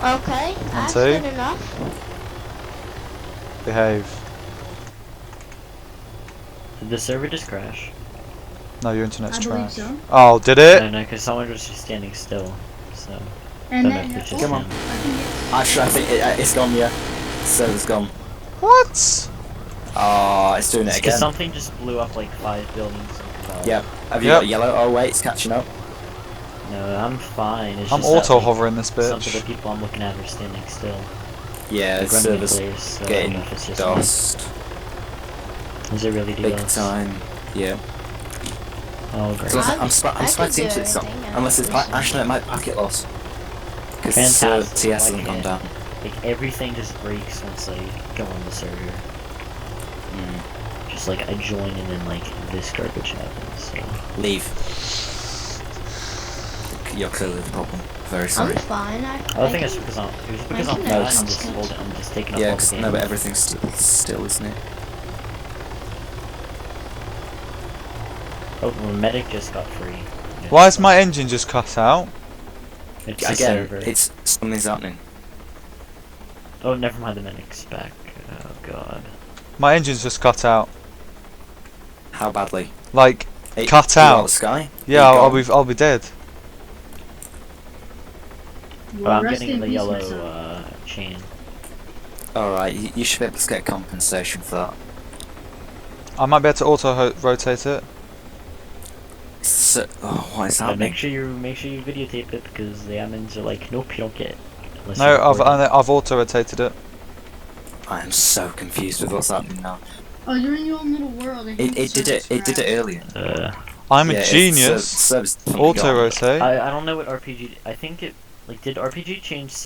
Okay, that's good enough. Behave. Did the server just crash? No, your internet's I believe trash. so. Oh, did it? No, because someone was just standing still. So. And Don't know then, if it's just Come on. him. Actually, I think it's gone, yeah. Server's gone. What? Oh, it's doing it Because again. something just blew up like 5 buildings. Yep. Have you Yep. got yellow? Oh wait, it's catching up. No, I'm fine. It's I'm just that, auto like, hovering this some of the bitch. people I'm looking at are standing still. Yeah, Like the running server's players, so I don't getting know if it's just me. dosed. Is it really Big DOS? time. Yeah. Oh, great. So I'm I sweating could do into it, anything, unless it's honestly. actually it might packet loss. Because Fantastic. TS Like hasn't gone it. down. Like everything just breaks once I go on the server. Just like I join and then like this garbage happens. So. Leave. You're clearly the problem. Very sorry. I'm fine. I think it's because I'm. It was because I'm can fat. notice I'm just it. holding. I'm just taking up Yeah, all the because damage. no, but everything's still, isn't it? Oh, well, medic just got free. Yeah, Why is my engine just cut out? It's the Again, server. it's something's happening. Oh, never mind. The medic's back. Oh god. My engine's just cut out. How badly? Like, Hey, cut you out. got the sky? Yeah, I'll be dead. Well, I'm rest getting in the peace, yellow my son. chain. Alright, you should be able to get compensation for that. I might be able to auto rotate it. So, oh, what is But happening? make sure you videotape it because the admins are like, nope, you don't get it. Unless No, you record it. I've auto rotated it. I am so confused with what's happening now. Oh, you're in your own little world. I think the It did server's it crashed. earlier. I'm Yeah, a it's genius. server's definitely Auto gone. rotate. I don't know what RPG. I think it like did RPG change